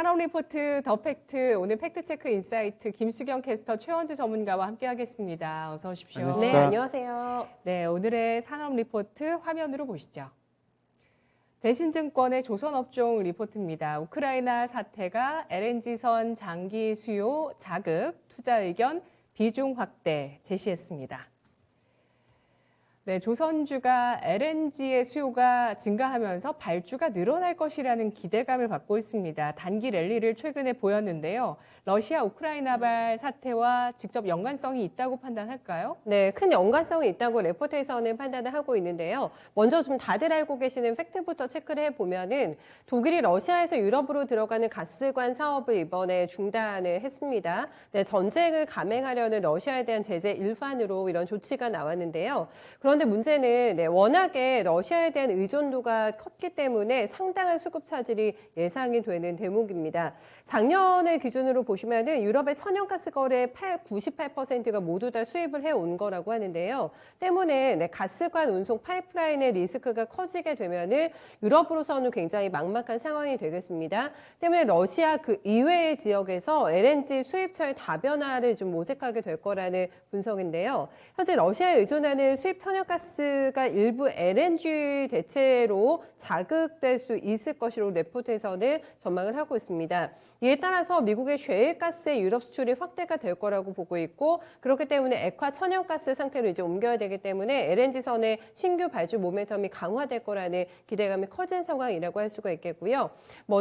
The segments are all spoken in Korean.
산업 리포트 더 팩트, 오늘 팩트체크 인사이트 김수경 캐스터 최원주 전문가와 함께하겠습니다. 어서 오십시오. 안녕하십니까. 네, 안녕하세요. 네, 오늘의 산업 리포트 화면으로 보시죠. 대신증권의 조선업종 리포트입니다. 우크라이나 사태가 LNG선 장기 수요 자극, 투자 의견 비중 확대 제시했습니다. 네, 조선주가 LNG의 수요가 증가하면서 발주가 늘어날 것이라는 기대감을 받고 있습니다. 단기 랠리를 최근에 보였는데요. 러시아 우크라이나발 사태와 직접 연관성이 있다고 판단할까요? 네, 큰 연관성이 있다고 레포트에서는 판단을 하고 있는데요. 먼저 좀 다들 알고 계시는 팩트부터 체크를 해보면은 독일이 러시아에서 유럽으로 들어가는 가스관 사업을 이번에 중단을 했습니다. 네, 전쟁을 감행하려는 러시아에 대한 제재 일환으로 이런 조치가 나왔는데요. 그런데 문제는 워낙에 러시아에 대한 의존도가 컸기 때문에 상당한 수급 차질이 예상이 되는 대목입니다. 작년을 기준으로 보시면은 유럽의 천연가스 거래 98%가 모두 다 수입을 해온 거라고 하는데요. 때문에 가스관 운송 파이프라인의 리스크가 커지게 되면은 유럽으로서는 굉장히 막막한 상황이 되겠습니다. 때문에 러시아 그 이외의 지역에서 LNG 수입처의 다변화를 좀 모색하게 될 거라는 분석인데요. 현재 러시아에 의존하는 수입 천연가스가 일부 LNG 대체로 자극될 수 있을 것으로 레포트에서는 전망을 하고 있습니다. 이에 따라서 미국의 셰일가스의 유럽 수출이 확대가 될 거라고 보고 있고, 그렇기 때문에 액화 천연가스 상태로 이제 옮겨야 되기 때문에 LNG선의 신규 발주 모멘텀이 강화될 거라는 기대감이 커진 상황이라고 할 수가 있겠고요.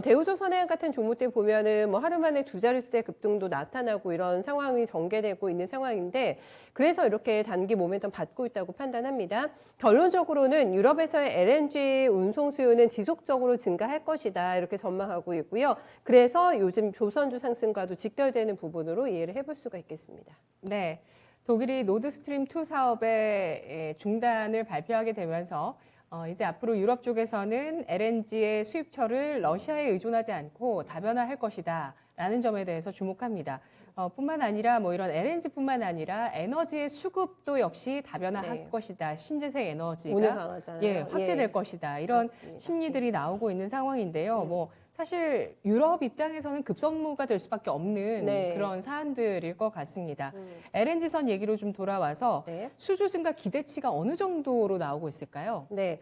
대우조선해양 같은 종목들 보면은 하루 만에 두 자릿수의 급등도 나타나고 이런 상황이 전개되고 있는 상황인데, 그래서 이렇게 단기 모멘텀 받고 있다고 판단합니다. 결론적으로는 유럽에서의 LNG 운송 수요는 지속적으로 증가할 것이다, 이렇게 전망하고 있고요. 그래서 요즘 조선주 상승과도 직결되는 부분으로 이해를 해볼 수가 있겠습니다. 네, 독일이 노드스트림 2 사업의 중단을 발표하게 되면서 이제 앞으로 유럽 쪽에서는 LNG의 수입처를 러시아에 의존하지 않고 다변화할 것이다 라는 점에 대해서 주목합니다. 뿐만 아니라 이런 LNG뿐만 아니라 에너지의 수급도 역시 다변화할 것이다. 신재생 에너지가 확대될 것이다. 이런 맞습니다. 심리들이 나오고 있는 상황인데요. 사실 유럽 입장에서는 급선무가 될 수밖에 없는 그런 사안들일 것 같습니다. LNG선 얘기로 좀 돌아와서 수주 증가 기대치가 어느 정도로 나오고 있을까요? 네,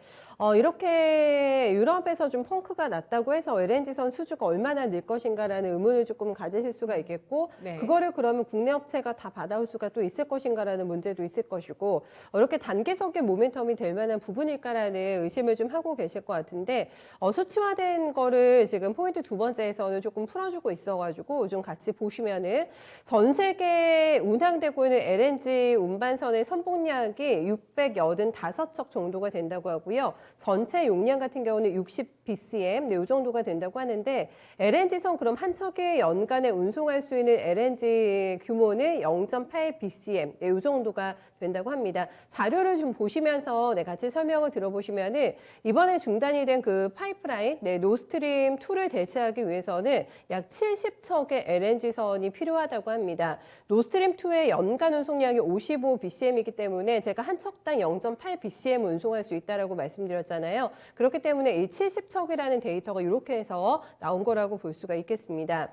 이렇게 유럽에서 좀 펑크가 났다고 해서 LNG선 수주가 얼마나 늘 것인가라는 의문을 조금 가지실 수가 있겠고, 그거를 그러면 국내 업체가 다 받아올 수가 또 있을 것인가라는 문제도 있을 것이고, 이렇게 단기적인 모멘텀이 될 만한 부분일까라는 의심을 좀 하고 계실 것 같은데, 수치화된 거를 지금 포인트 두 번째에서는 조금 풀어주고 있어가지고 좀 같이 보시면은 전 세계에 운항되고 있는 LNG 운반선의 선봉량이 685척 정도가 된다고 하고요. 전체 용량 같은 경우는 60 BCM, 이 정도가 된다고 하는데, LNG선 그럼 한 척에 연간에 운송할 수 있는 LNG 규모는 0.8 BCM, 이 정도가 된다고 합니다. 자료를 좀 보시면서 같이 설명을 들어보시면은 이번에 중단이 된 그 파이프라인, 노스트림 2를 대체하기 위해서는 약 70척의 LNG선이 필요하다고 합니다. 노스트림 2의 연간 운송량이 55 BCM이기 때문에 제가 한 척당 0.8 BCM 운송할 수 있다라고 말씀드렸잖아요. 그렇기 때문에 이 70척이라는 데이터가 이렇게 해서 나온 거라고 볼 수가 있겠습니다.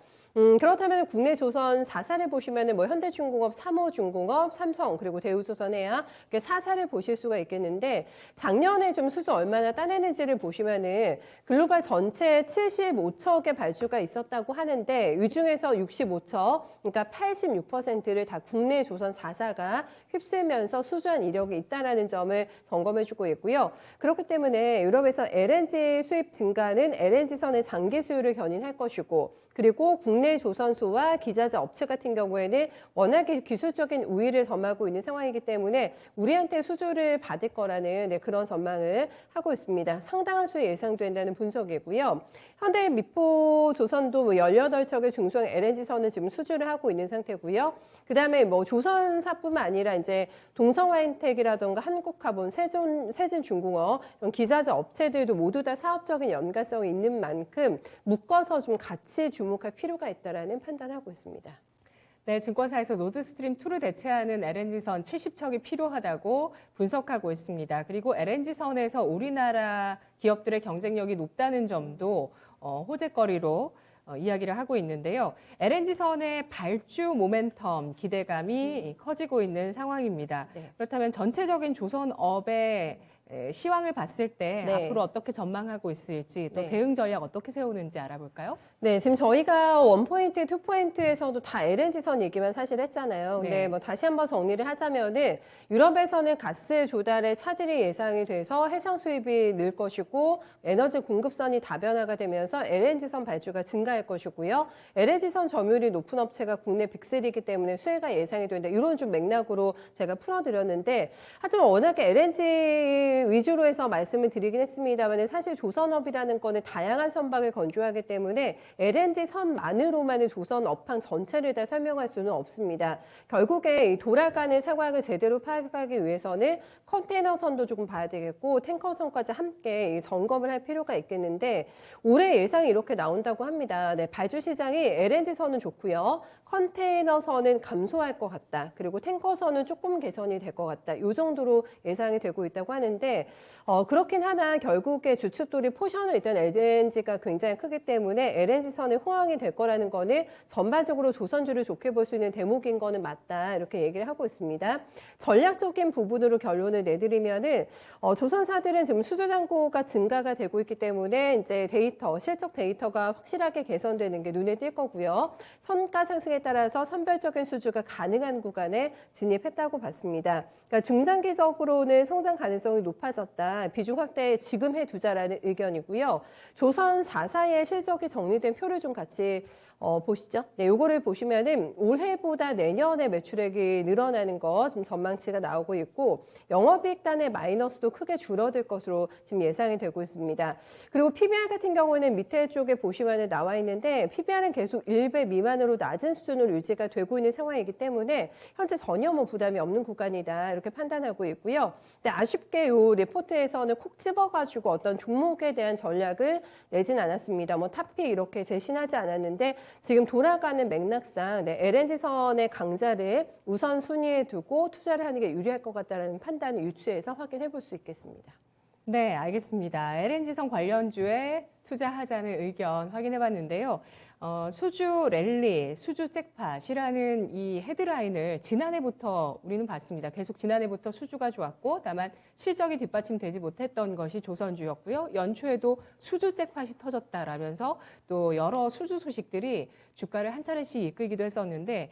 그렇다면 국내 조선 4사를 보시면은 현대중공업, 삼호중공업, 삼성, 그리고 대우조선해양 이렇게 4사를 보실 수가 있겠는데, 작년에 좀 수주 얼마나 따내는지를 보시면은 글로벌 전체 75척의 발주가 있었다고 하는데, 이 중에서 65척, 그러니까 86%를 다 국내 조선 4사가 휩쓸면서 수주한 이력이 있다라는 점을 점검해주고 있고요. 그렇기 때문에 유럽에서 LNG 수입 증가는 LNG선의 장기 수요를 견인할 것이고, 그리고 국내 조선소와 기자재 업체 같은 경우에는 워낙에 기술적인 우위를 점하고 있는 상황이기 때문에 우리한테 수주를 받을 거라는 그런 전망을 하고 있습니다. 상당한 수요 예상된다는 분석이고요. 현대 미포 조선도 18척의 중소형 LNG선을 지금 수주를 하고 있는 상태고요. 그다음에 조선사뿐만 아니라 이제 동성화인텍이라던가 한국카본, 세진중공업 이런 기자재 업체들도 모두 다 사업적인 연관성이 있는 만큼 묶어서 좀 같이 주목할 필요가 있다라는 판단하고 있습니다. 네, 증권사에서 노드스트림 2를 대체하는 LNG선 70척이 필요하다고 분석하고 있습니다. 그리고 LNG선에서 우리나라 기업들의 경쟁력이 높다는 점도 호재거리로 이야기를 하고 있는데요. LNG선의 발주 모멘텀 기대감이 커지고 있는 상황입니다. 네. 그렇다면 전체적인 조선업의 시황을 봤을 때 네. 앞으로 어떻게 전망하고 있을지 또 네. 대응 전략 어떻게 세우는지 알아볼까요? 네, 지금 저희가 원포인트, 투포인트에서도 다 LNG선 얘기만 사실 했잖아요. 근데 네. 뭐 다시 한번 정리를 하자면은 유럽에서는 가스 조달의 차질이 예상이 돼서 해상 수입이 늘 것이고 에너지 공급선이 다변화가 되면서 LNG선 발주가 증가할 것이고요. LNG선 점유율이 높은 업체가 국내 빅3이기 때문에 수혜가 예상이 된다. 이런 좀 맥락으로 제가 풀어드렸는데 하지만 워낙에 LNG 위주로 해서 말씀을 드리긴 했습니다만 사실 조선업이라는 거는 다양한 선박을 건조하기 때문에 LNG 선만으로만은 조선 업황 전체를 다 설명할 수는 없습니다. 결국에 이 돌아가는 상황을 제대로 파악하기 위해서는 컨테이너선도 조금 봐야 되겠고 탱커선까지 함께 점검을 할 필요가 있겠는데 올해 예상이 이렇게 나온다고 합니다. 네, 발주 시장이 LNG선은 좋고요. 컨테이너선은 감소할 것 같다. 그리고 탱커선은 조금 개선이 될 것 같다. 이 정도로 예상이 되고 있다고 하는데 그렇긴 하나 결국에 주춧돌이 포션은 일단 LNG가 굉장히 크기 때문에 LNG선이 호황이 될 거라는 거는 전반적으로 조선주를 좋게 볼 수 있는 대목인 거는 맞다. 이렇게 얘기를 하고 있습니다. 전략적인 부분으로 결론을 내드리면은 조선사들은 지금 수주잔고가 증가가 되고 있기 때문에 이제 실적 데이터가 확실하게 개선되는 게 눈에 띌 거고요. 선가 상승에 따라서 선별적인 수주가 가능한 구간에 진입했다고 봤습니다. 그러니까 중장기적으로는 성장 가능성이 높아졌다. 비중 확대에 지금 해두자라는 의견이고요. 조선 4사의 실적이 정리된 표를 좀 같이 보시죠. 네, 요거를 보시면은 올해보다 내년에 매출액이 늘어나는 거 지금 전망치가 나오고 있고 영업이익단의 마이너스도 크게 줄어들 것으로 지금 예상이 되고 있습니다. 그리고 PBR 같은 경우는 밑에 쪽에 보시면은 나와 있는데 PBR은 계속 1배 미만으로 낮은 수준으로 유지가 되고 있는 상황이기 때문에 현재 전혀 뭐 부담이 없는 구간이다 이렇게 판단하고 있고요. 근데 아쉽게 요 리포트에서는 콕 집어가지고 어떤 종목에 대한 전략을 내진 않았습니다. 뭐 탑픽 이렇게 제시하지 않았는데 지금 돌아가는 맥락상 LNG선의 강자를 우선순위에 두고 투자를 하는 게 유리할 것 같다는 판단을 유추해서 확인해 볼 수 있겠습니다. 네, 알겠습니다. LNG선 관련주에 투자하자는 의견 확인해 봤는데요. 수주 랠리, 수주 잭팟이라는 이 헤드라인을 지난해부터 우리는 봤습니다. 계속 지난해부터 수주가 좋았고 다만 실적이 뒷받침되지 못했던 것이 조선주였고요. 연초에도 수주 잭팟이 터졌다라면서 또 여러 수주 소식들이 주가를 한 차례씩 이끌기도 했었는데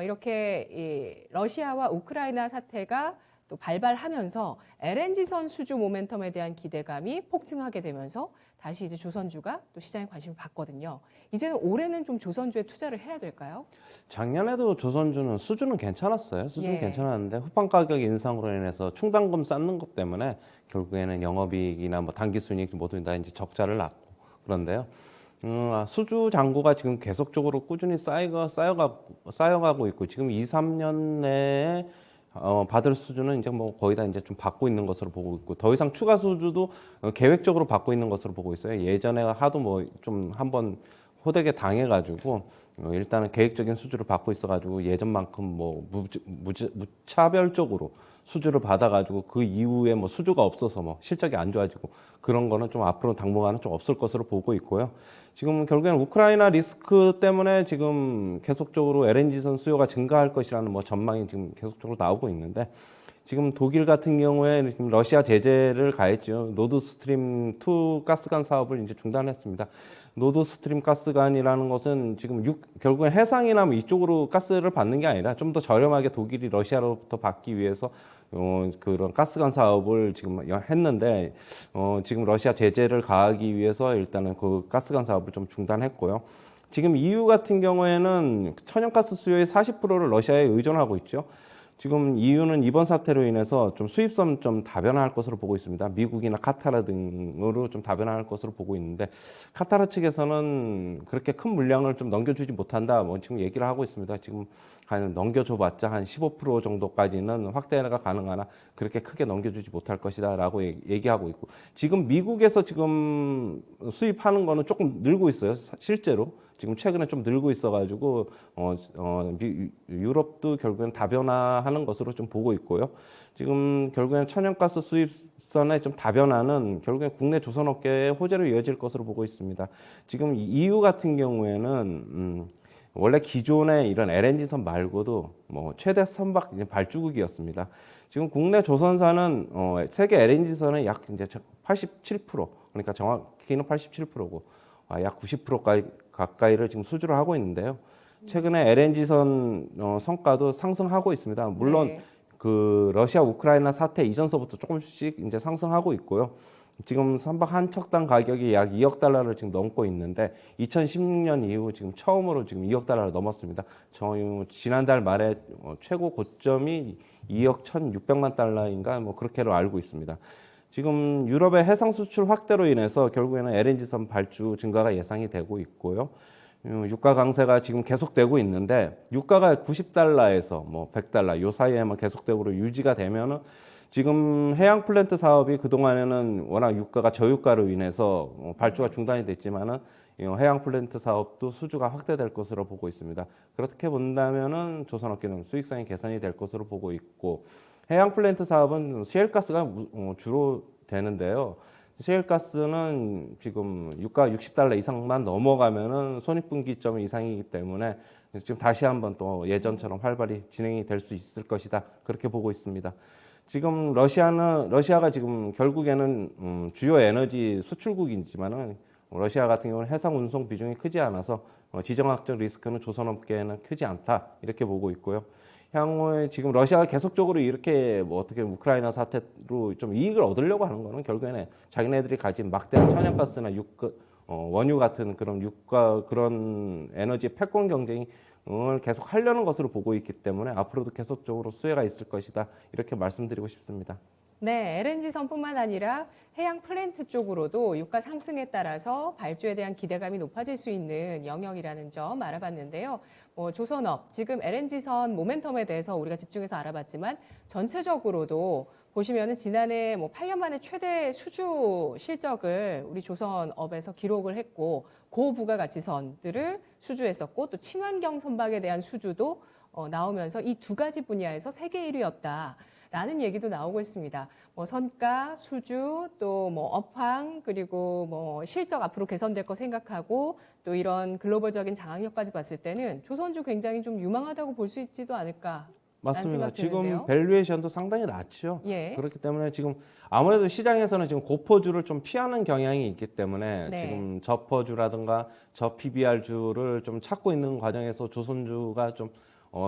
이렇게 이 러시아와 우크라이나 사태가 또 발발하면서 LNG선 수주 모멘텀에 대한 기대감이 폭증하게 되면서 다시 이제 조선주가 또 시장에 관심을 받거든요. 이제는 올해는 좀 조선주에 투자를 해야 될까요? 작년에도 조선주는 수주는 괜찮았어요. 수주는 예. 괜찮았는데 후반 가격 인상으로 인해서 충당금 쌓는 것 때문에 결국에는 영업이익이나 뭐 단기순이익 모두 다 이제 적자를 났고 그런데요. 수주 잔고가 지금 계속적으로 꾸준히 쌓여가고 있고 지금 2, 3년 내에 받을 수주는 이제 뭐 거의 다 이제 좀 받고 있는 것으로 보고 있고 더 이상 추가 수주도 계획적으로 받고 있는 것으로 보고 있어요. 예전에 하도 뭐 좀 한번 호되게 당해가지고 일단은 계획적인 수주를 받고 있어가지고 예전만큼 뭐 무차별적으로 수주를 받아가지고 그 이후에 뭐 수주가 없어서 뭐 실적이 안 좋아지고 그런 거는 좀 앞으로 당분간은 좀 없을 것으로 보고 있고요. 지금 결국에는 우크라이나 리스크 때문에 지금 계속적으로 LNG선 수요가 증가할 것이라는 뭐 전망이 지금 계속적으로 나오고 있는데 지금 독일 같은 경우에 지금 러시아 제재를 가했죠. 노드스트림 2 가스관 사업을 이제 중단했습니다. 노드스트림 가스관이라는 것은 지금 결국엔 해상이나 뭐 이쪽으로 가스를 받는 게 아니라 좀 더 저렴하게 독일이 러시아로부터 받기 위해서 그런 가스관 사업을 지금 했는데 지금 러시아 제재를 가하기 위해서 일단은 그 가스관 사업을 좀 중단했고요. 지금 EU 같은 경우에는 천연가스 수요의 40%를 러시아에 의존하고 있죠. 지금 EU는 이번 사태로 인해서 좀 수입선 좀 다변화할 것으로 보고 있습니다. 미국이나 카타르 등으로 좀 다변화할 것으로 보고 있는데 카타르 측에서는 그렇게 큰 물량을 좀 넘겨주지 못한다. 뭐 지금 얘기를 하고 있습니다. 지금 한 넘겨줘봤자 한 15% 정도까지는 확대가 가능하나 그렇게 크게 넘겨주지 못할 것이다라고 얘기하고 있고, 지금 미국에서 지금 수입하는 거는 조금 늘고 있어요. 실제로 지금 최근에 좀 늘고 있어가지고 유럽도 결국엔 다변화하는 것으로 좀 보고 있고요. 지금 결국엔 천연가스 수입선의 좀 다변화는 결국엔 국내 조선업계의 호재로 이어질 것으로 보고 있습니다. 지금 EU 같은 경우에는 원래 기존의 이런 LNG선 말고도 뭐 최대 선박 발주국이었습니다. 지금 국내 조선사는 세계 LNG선의 약 이제 87%, 그러니까 정확히는 87%고 약 90% 가까이를 지금 수주를 하고 있는데요. 최근에 LNG선 성과도 상승하고 있습니다. 물론 네. 그 러시아 우크라이나 사태 이전서부터 조금씩 이제 상승하고 있고요. 지금 선박 한 척당 가격이 약 2억 달러를 지금 넘고 있는데 2016년 이후 지금 처음으로 지금 2억 달러를 넘었습니다. 지난달 말에 최고 고점이 2억 1,600만 달러인가 뭐 그렇게로 알고 있습니다. 지금 유럽의 해상 수출 확대로 인해서 결국에는 LNG선 발주 증가가 예상이 되고 있고요. 유가 강세가 지금 계속되고 있는데 유가가 90달러에서 뭐 100달러 요 사이에만 계속적으로 유지가 되면은 지금 해양 플랜트 사업이 그동안에는 워낙 유가가 저유가로 인해서 발주가 중단이 됐지만은 해양 플랜트 사업도 수주가 확대될 것으로 보고 있습니다. 그렇게 본다면은 조선업계는 수익성이 개선이 될 것으로 보고 있고, 해양 플랜트 사업은 시엘가스가 주로 되는데요. 시엘가스는 지금 유가 60달러 이상만 넘어가면은 손익분기점 이상이기 때문에 지금 다시 한번 또 예전처럼 활발히 진행이 될 수 있을 것이다. 그렇게 보고 있습니다. 지금 러시아가 지금 결국에는 주요 에너지 수출국이지만은 러시아 같은 경우는 해상 운송 비중이 크지 않아서 지정학적 리스크는 조선업계에는 크지 않다 이렇게 보고 있고요. 향후에 지금 러시아가 계속적으로 이렇게 뭐 어떻게 우크라이나 사태로 좀 이익을 얻으려고 하는 거는 결국에는 자기네들이 가진 막대한 천연가스나 원유 같은 그런 그런 에너지 패권 경쟁이 계속 하려는 것으로 보고 있기 때문에 앞으로도 계속적으로 수혜가 있을 것이다 이렇게 말씀드리고 싶습니다. 네, LNG선뿐만 아니라 해양 플랜트 쪽으로도 유가 상승에 따라서 발주에 대한 기대감이 높아질 수 있는 영역이라는 점 알아봤는데요. 조선업, 지금 LNG선 모멘텀에 대해서 우리가 집중해서 알아봤지만 전체적으로도 보시면은 지난해 8년 만에 최대 수주 실적을 우리 조선업에서 기록을 했고, 고부가가치선들을 수주했었고, 또 친환경 선박에 대한 수주도 나오면서 이 두 가지 분야에서 세계 1위였다. 라는 얘기도 나오고 있습니다. 선가, 수주, 또 업황, 그리고 실적 앞으로 개선될 거 생각하고 또 이런 글로벌적인 장악력까지 봤을 때는 조선주 굉장히 좀 유망하다고 볼 수 있지도 않을까. 맞습니다. 지금 드는데요. 밸류에이션도 상당히 낮죠. 예. 그렇기 때문에 지금 아무래도 시장에서는 지금 고포주를 좀 피하는 경향이 있기 때문에 네. 지금 저포주라든가 저PBR주를 좀 찾고 있는 과정에서 조선주가 좀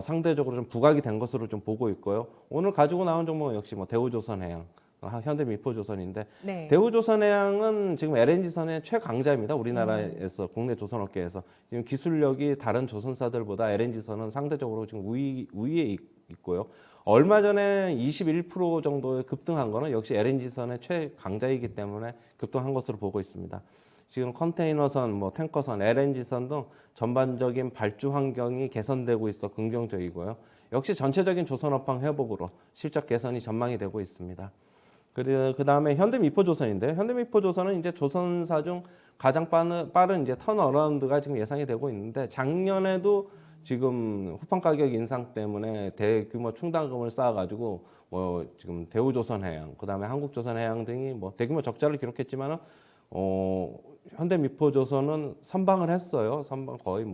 상대적으로 좀 부각이 된 것으로 좀 보고 있고요. 오늘 가지고 나온 종목 역시 대우조선해양, 현대미포조선인데 네. 대우조선해양은 지금 LNG선의 최강자입니다. 우리나라에서 국내 조선업계에서 지금 기술력이 다른 조선사들보다 LNG선은 상대적으로 지금 우위에 있고요. 얼마 전에 21% 정도에 급등한 거는 역시 LNG선의 최강자이기 때문에 급등한 것으로 보고 있습니다. 지금 컨테이너선, 탱커선, LNG선 등 전반적인 발주 환경이 개선되고 있어 긍정적이고요. 역시 전체적인 조선업황 회복으로 실적 개선이 전망이 되고 있습니다. 그 다음에 현대미포조선인데요. 현대미포조선은 이제 조선사 중 가장 빠른 이제 턴어라운드가 지금 예상이 되고 있는데, 작년에도 지금 후판 가격 인상 때문에 대규모 충당금을 쌓아가지고 지금 대우조선해양, 그 다음에 한국조선해양 등이 대규모 적자를 기록했지만은 현대미포조선은 선방을 했어요. 선방 거의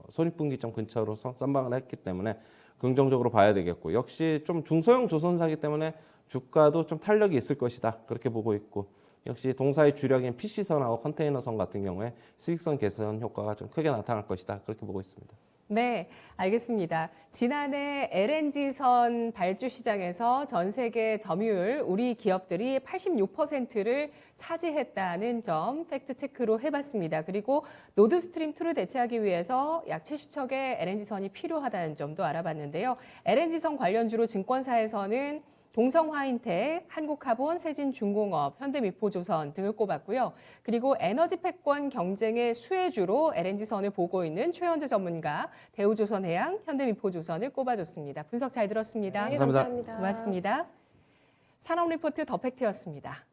손익분기점 근처로 선방을 했기 때문에 긍정적으로 봐야 되겠고, 역시 좀 중소형 조선사이기 때문에 주가도 좀 탄력이 있을 것이다 그렇게 보고 있고, 역시 동사의 주력인 PC선하고 컨테이너선 같은 경우에 수익성 개선 효과가 좀 크게 나타날 것이다 그렇게 보고 있습니다. 네, 알겠습니다. 지난해 LNG선 발주 시장에서 전 세계 점유율 우리 기업들이 86%를 차지했다는 점 팩트 체크로 해봤습니다. 그리고 노드스트림 2를 대체하기 위해서 약 70척의 LNG선이 필요하다는 점도 알아봤는데요. LNG선 관련주로 증권사에서는 동성화인텍, 한국카본, 세진중공업, 현대미포조선 등을 꼽았고요. 그리고 에너지 패권 경쟁의 수혜주로 LNG선을 보고 있는 최현재 전문가, 대우조선해양, 현대미포조선을 꼽아줬습니다. 분석 잘 들었습니다. 네, 감사합니다. 감사합니다. 고맙습니다. 산업리포트 더 팩트였습니다.